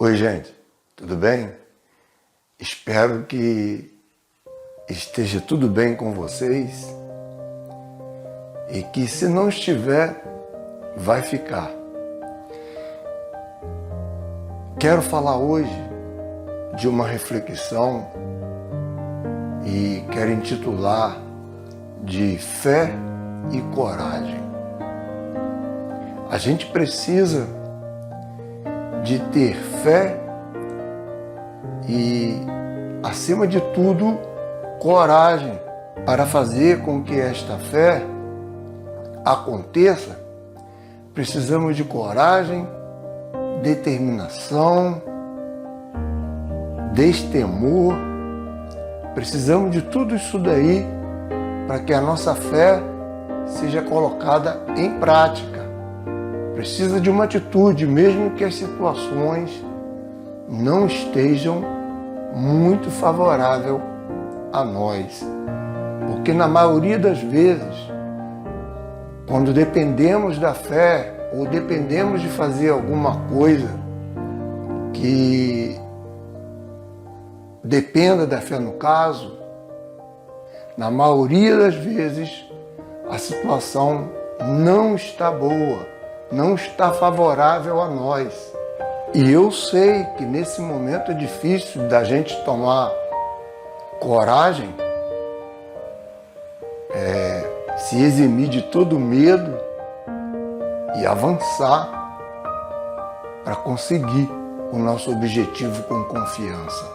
Oi, gente, tudo bem? Espero que esteja tudo bem com vocês e que, se não estiver, vai ficar. Quero falar hoje de uma reflexão e quero intitular de fé e coragem. A gente precisa de ter fé e, acima de tudo, coragem para fazer com que esta fé aconteça. Precisamos de coragem, determinação, destemor. Precisamos de tudo isso daí para que a nossa fé seja colocada em prática. Precisa de uma atitude, mesmo que as situações não estejam muito favoráveis a nós. Porque na maioria das vezes, quando dependemos da fé ou dependemos de fazer alguma coisa que dependa da fé no caso, na maioria das vezes a situação não está boa, não está favorável a nós. E eu sei que nesse momento é difícil da gente tomar coragem, se eximir de todo medo e avançar para conseguir o nosso objetivo com confiança.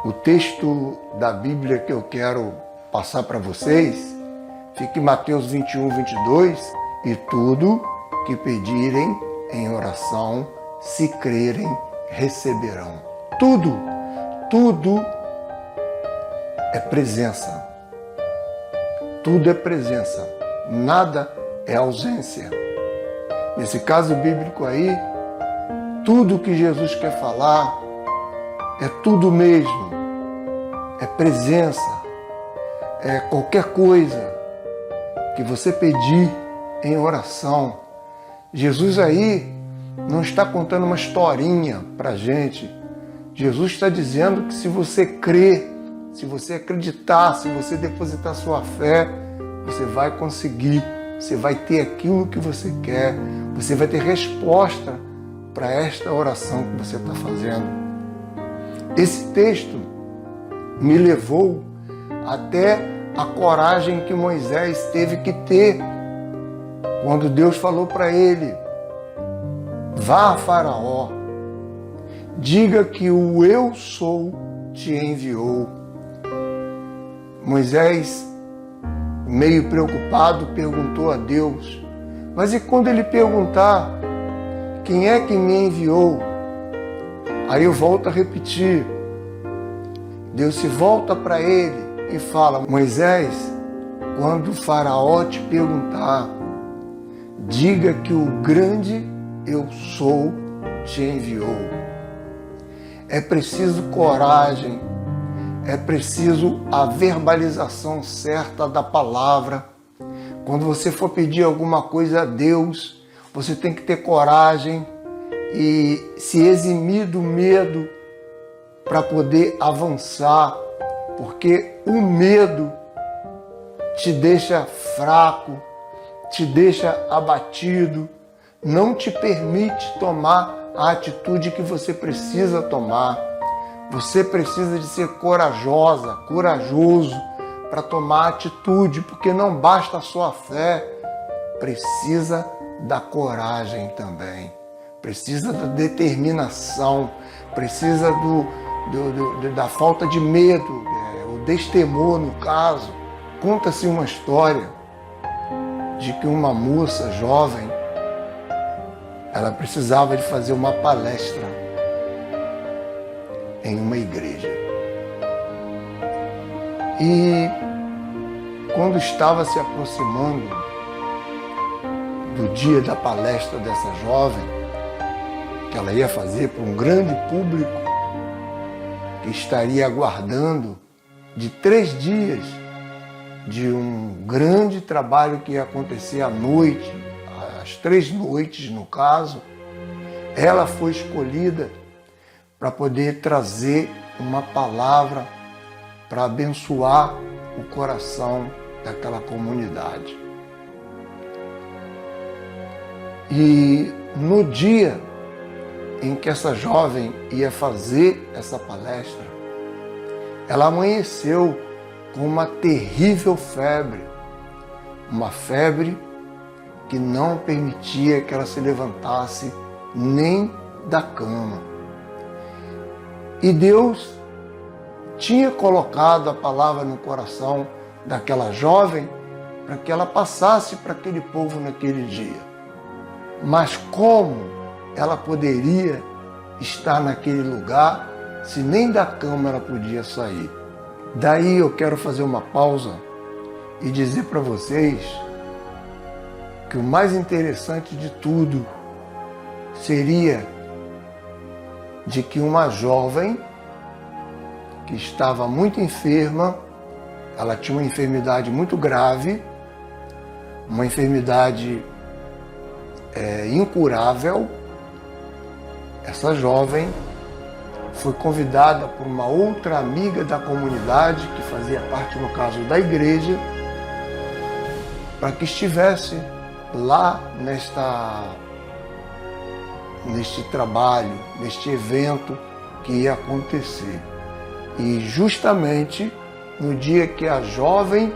O texto da Bíblia que eu quero passar para vocês fica em Mateus 21, 22, e tudo que pedirem em oração, se crerem, receberão. Tudo é presença. Tudo é presença. Nada é ausência. Nesse caso bíblico aí, tudo que Jesus quer falar é tudo mesmo. É presença. É qualquer coisa que você pedir em oração. Jesus aí não está contando uma historinha para a gente. Jesus está dizendo que se você crer, se você acreditar, se você depositar sua fé, você vai conseguir, você vai ter aquilo que você quer, você vai ter resposta para esta oração que você está fazendo. Esse texto me levou até a coragem que Moisés teve que ter quando Deus falou para ele: vá a Faraó, diga que o Eu Sou te enviou. Moisés, meio preocupado, perguntou a Deus: mas e quando ele perguntar quem é que me enviou? Aí eu volto a repetir. Deus se volta para ele e fala: Moisés, quando o Faraó te perguntar, diga que o grande Eu Sou te enviou. É preciso coragem, é preciso a verbalização certa da palavra. Quando você for pedir alguma coisa a Deus, você tem que ter coragem e se eximir do medo para poder avançar, porque o medo te deixa fraco, te deixa abatido, não te permite tomar a atitude que você precisa tomar. Você precisa de ser corajoso para tomar atitude, porque não basta a sua fé, precisa da coragem também, precisa da determinação, precisa da falta de medo, o destemor no caso. Conta-se uma história de que uma moça jovem, ela precisava de fazer uma palestra em uma igreja. E quando estava se aproximando do dia da palestra dessa jovem, que ela ia fazer para um grande público que estaria aguardando de 3 dias de um grande trabalho que ia acontecer à noite, às 3 noites no caso, ela foi escolhida para poder trazer uma palavra para abençoar o coração daquela comunidade. E no dia em que essa jovem ia fazer essa palestra, ela amanheceu com uma terrível febre, uma febre que não permitia que ela se levantasse nem da cama. E Deus tinha colocado a palavra no coração daquela jovem para que ela passasse para aquele povo naquele dia. Mas como ela poderia estar naquele lugar se nem da cama ela podia sair? Daí eu quero fazer uma pausa e dizer para vocês que o mais interessante de tudo seria de que uma jovem que estava muito enferma, ela tinha uma enfermidade muito grave, uma enfermidade incurável. Essa jovem foi convidada por uma outra amiga da comunidade, que fazia parte, no caso, da igreja, para que estivesse lá neste trabalho, neste evento que ia acontecer. E justamente no dia que a jovem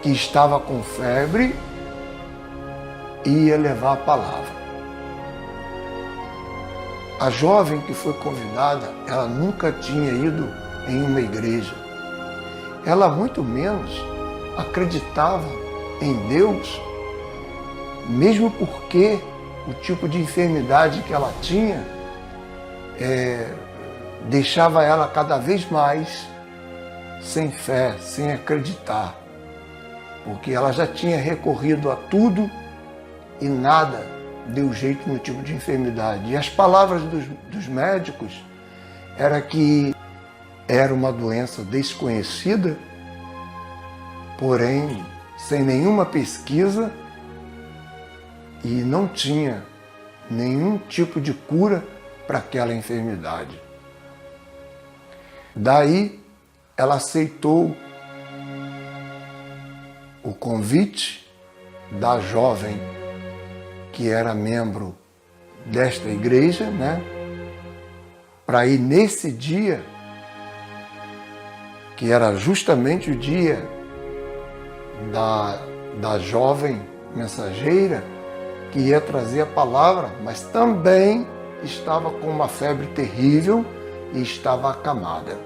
que estava com febre ia levar a palavra. A jovem que foi convidada, ela nunca tinha ido em uma igreja. Ela muito menos acreditava em Deus, mesmo porque o tipo de enfermidade que ela tinha deixava ela cada vez mais sem fé, sem acreditar, porque ela já tinha recorrido a tudo e nada deu jeito no tipo de enfermidade. E as palavras dos médicos era que era uma doença desconhecida, porém sem nenhuma pesquisa, e não tinha nenhum tipo de cura para aquela enfermidade. Daí ela aceitou o convite da jovem que era membro desta igreja, né, para ir nesse dia, que era justamente o dia da jovem mensageira que ia trazer a palavra, mas também estava com uma febre terrível e estava acamada.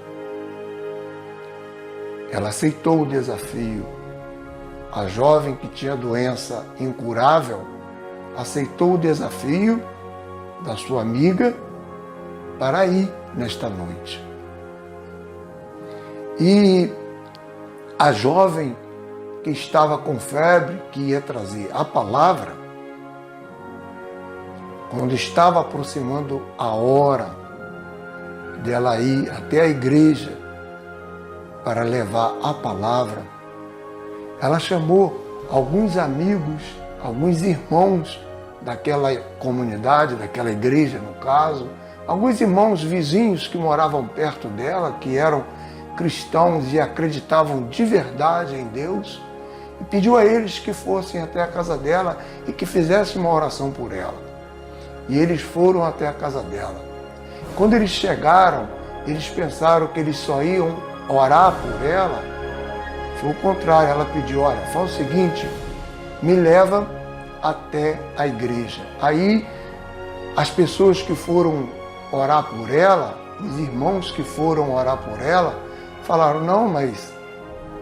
Ela aceitou o desafio. A jovem que tinha doença incurável aceitou o desafio da sua amiga para ir nesta noite. E a jovem que estava com febre, que ia trazer a palavra, quando estava aproximando a hora dela ir até a igreja para levar a palavra, ela chamou alguns amigos, alguns irmãos daquela comunidade, daquela igreja no caso, alguns irmãos vizinhos que moravam perto dela, que eram cristãos e acreditavam de verdade em Deus, e pediu a eles que fossem até a casa dela e que fizessem uma oração por ela. E eles foram até a casa dela. Quando eles chegaram, eles pensaram que eles só iam orar por ela. Foi o contrário, ela pediu: olha, faz o seguinte, me leva até a igreja. Aí as pessoas que foram orar por ela, os irmãos que foram orar por ela, falaram: não, mas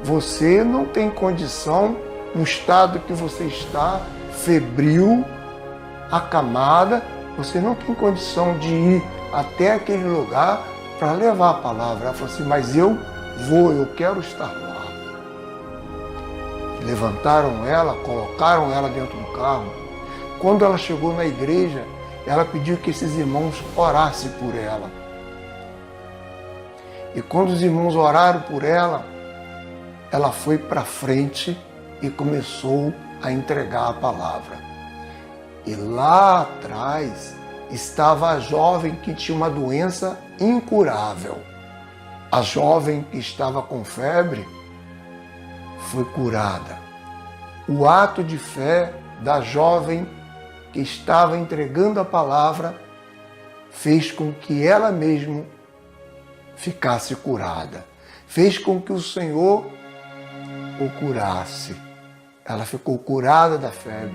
você não tem condição, no estado que você está, febril, acamada, você não tem condição de ir até aquele lugar para levar a palavra. Ela falou assim: mas eu vou, eu quero estar lá. Levantaram ela, colocaram ela dentro do carro. Quando ela chegou na igreja, ela pediu que esses irmãos orassem por ela. E quando os irmãos oraram por ela, ela foi para frente e começou a entregar a palavra. E lá atrás estava a jovem que tinha uma doença incurável. A jovem que estava com febre foi curada. O ato de fé da jovem que estava entregando a palavra fez com que ela mesma ficasse curada. Fez com que o Senhor o curasse. Ela ficou curada da febre.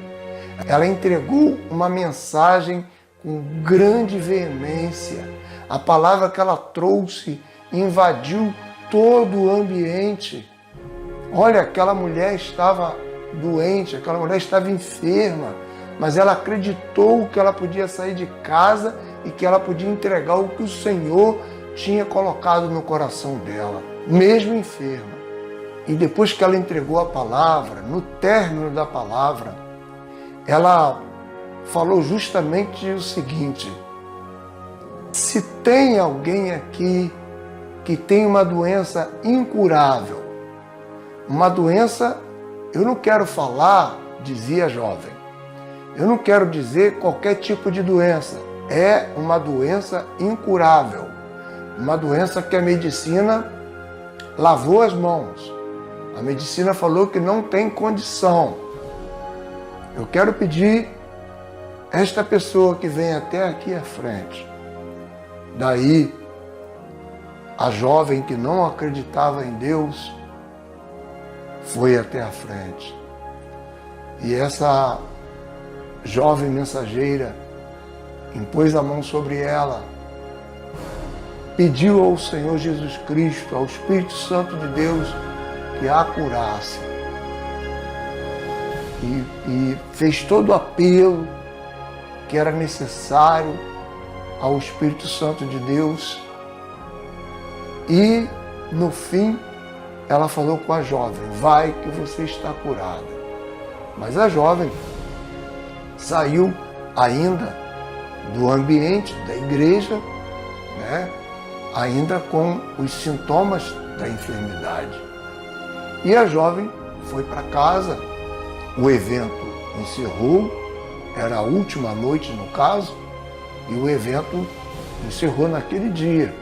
Ela entregou uma mensagem com grande veemência. A palavra que ela trouxe invadiu todo o ambiente. Olha, aquela mulher estava doente, aquela mulher estava enferma, mas ela acreditou que ela podia sair de casa e que ela podia entregar o que o Senhor tinha colocado no coração dela, mesmo enferma. E depois que ela entregou a palavra, no término da palavra, ela falou justamente o seguinte: se tem alguém aqui que tem uma doença incurável, uma doença, eu não quero falar, dizia a jovem, eu não quero dizer qualquer tipo de doença, é uma doença incurável, uma doença que a medicina lavou as mãos, a medicina falou que não tem condição. Eu quero pedir esta pessoa que vem até aqui à frente. Daí, a jovem que não acreditava em Deus foi até a frente. E essa jovem mensageira impôs a mão sobre ela, pediu ao Senhor Jesus Cristo, ao Espírito Santo de Deus, que a curasse. E fez todo o apelo que era necessário ao Espírito Santo de Deus. E, no fim, ela falou com a jovem: vai que você está curada. Mas a jovem saiu ainda do ambiente da igreja, né, ainda com os sintomas da enfermidade. E a jovem foi para casa, o evento encerrou, era a última noite no caso, e o evento encerrou naquele dia.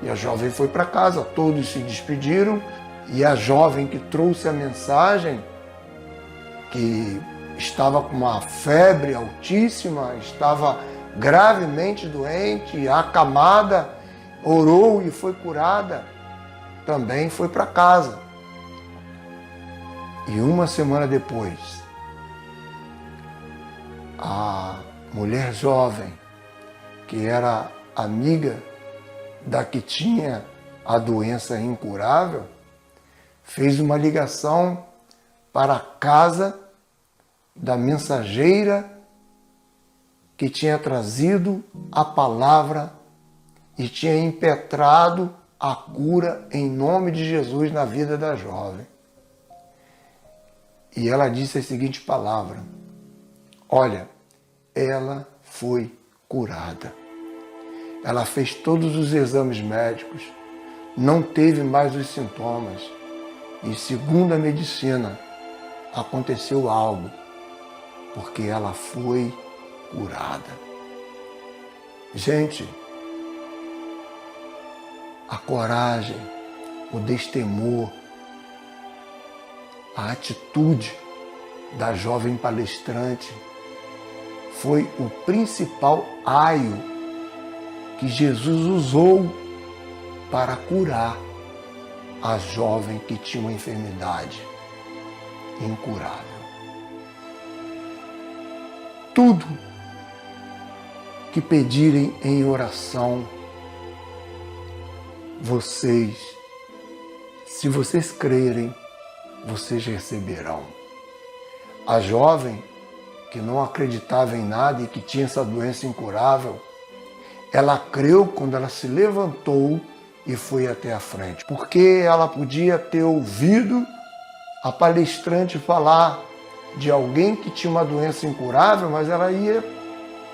E a jovem foi para casa, todos se despediram, e a jovem que trouxe a mensagem, que estava com uma febre altíssima, estava gravemente doente, acamada, orou e foi curada, também foi para casa. E uma semana depois, a mulher jovem, que era amiga da que tinha a doença incurável, fez uma ligação para a casa da mensageira que tinha trazido a palavra e tinha impetrado a cura em nome de Jesus na vida da jovem. E ela disse a seguinte palavra: olha, ela foi curada. Ela fez todos os exames médicos, não teve mais os sintomas. E segundo a medicina, aconteceu algo, porque ela foi curada. Gente, a coragem, o destemor, a atitude da jovem palestrante foi o principal aio que Jesus usou para curar a jovem que tinha uma enfermidade incurável. Tudo que pedirem em oração, se vocês crerem, vocês receberão. A jovem que não acreditava em nada e que tinha essa doença incurável, ela creu quando ela se levantou e foi até a frente, porque ela podia ter ouvido a palestrante falar de alguém que tinha uma doença incurável, mas ela ia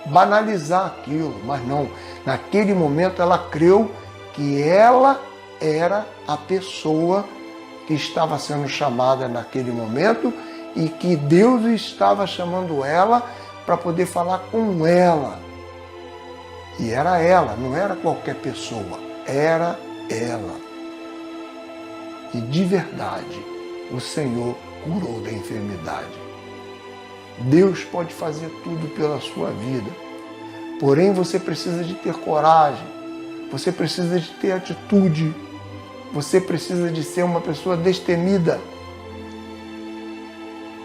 banalizar aquilo. Mas não, naquele momento ela creu que ela era a pessoa que estava sendo chamada naquele momento e que Deus estava chamando ela para poder falar com ela. E era ela, não era qualquer pessoa, era ela. E de verdade, o Senhor curou da enfermidade. Deus pode fazer tudo pela sua vida. Porém, você precisa de ter coragem, você precisa de ter atitude, você precisa de ser uma pessoa destemida.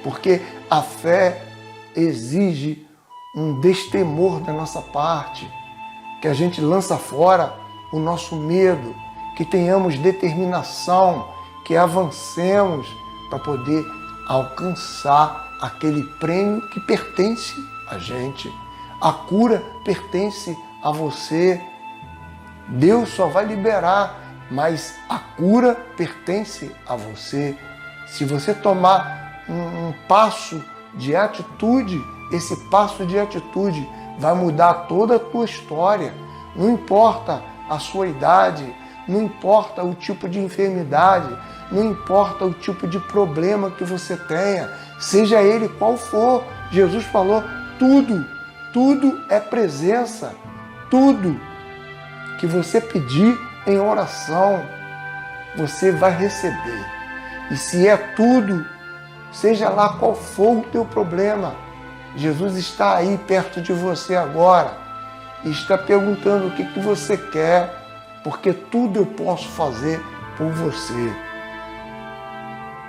Porque a fé exige um destemor da nossa parte, que a gente lança fora o nosso medo, que tenhamos determinação, que avancemos para poder alcançar aquele prêmio que pertence a gente. A cura pertence a você. Deus só vai liberar, mas a cura pertence a você. Se você tomar um passo de atitude, esse passo de atitude vai mudar toda a tua história. Não importa a sua idade, não importa o tipo de enfermidade, não importa o tipo de problema que você tenha, seja ele qual for. Jesus falou, tudo é presença, tudo que você pedir em oração, você vai receber. E se é tudo, seja lá qual for o teu problema, Jesus está aí perto de você agora e está perguntando o que você quer, porque tudo eu posso fazer por você.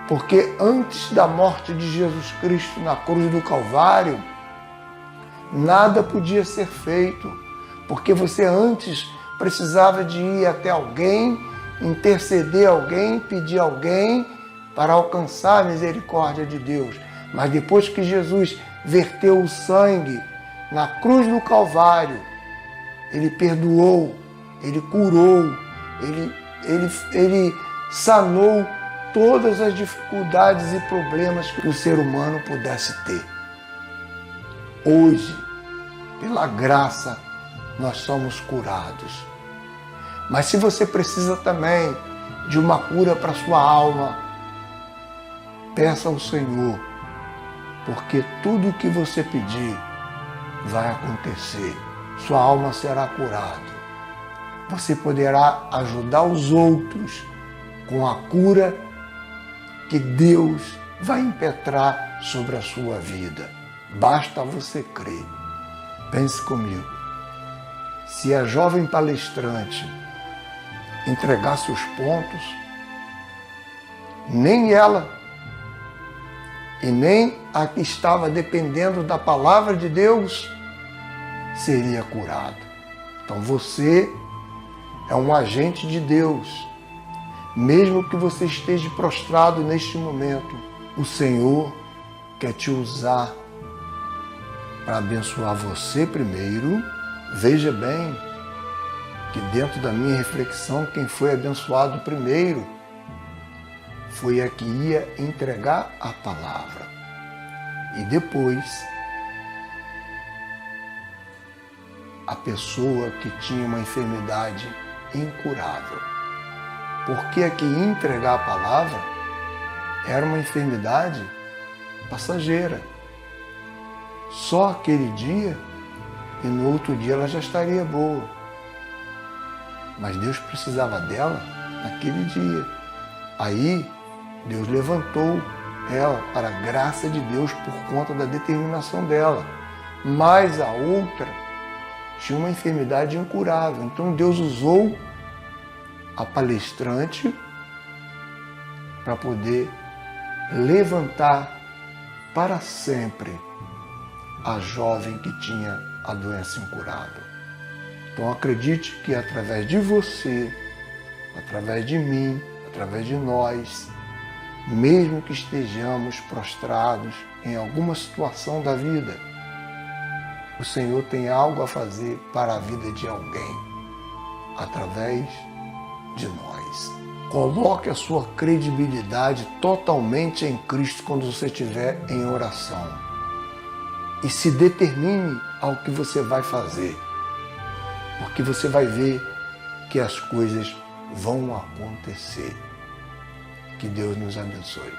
Porque antes da morte de Jesus Cristo na cruz do Calvário, nada podia ser feito, porque você antes precisava de ir até alguém, interceder alguém, pedir alguém para alcançar a misericórdia de Deus. Mas depois que Jesus verteu o sangue na cruz do Calvário, Ele perdoou, Ele curou, Ele sanou todas as dificuldades e problemas que o ser humano pudesse ter. Hoje, pela graça, nós somos curados. Mas se você precisa também de uma cura para sua alma, peça ao Senhor, porque tudo o que você pedir vai acontecer. Sua alma será curada. Você poderá ajudar os outros com a cura que Deus vai impetrar sobre a sua vida. Basta você crer. Pense comigo. Se a jovem palestrante entregasse os pontos, nem ela e nem a que estava dependendo da palavra de Deus seria curado. Então você é um agente de Deus. Mesmo que você esteja prostrado neste momento, o Senhor quer te usar para abençoar você primeiro. Veja bem que dentro da minha reflexão, quem foi abençoado primeiro foi a que ia entregar a palavra. E depois, a pessoa que tinha uma enfermidade incurável. Porque a que ia entregar a palavra era uma enfermidade passageira. Só aquele dia, e no outro dia ela já estaria boa. Mas Deus precisava dela naquele dia. Aí, Deus levantou ela para a graça de Deus por conta da determinação dela. Mas a outra tinha uma enfermidade incurável. Então Deus usou a palestrante para poder levantar para sempre a jovem que tinha a doença incurável. Então acredite que através de você, através de mim, através de nós, mesmo que estejamos prostrados em alguma situação da vida, o Senhor tem algo a fazer para a vida de alguém, através de nós. Coloque a sua credibilidade totalmente em Cristo quando você estiver em oração. E se determine ao que você vai fazer, porque você vai ver que as coisas vão acontecer. Que Deus nos abençoe.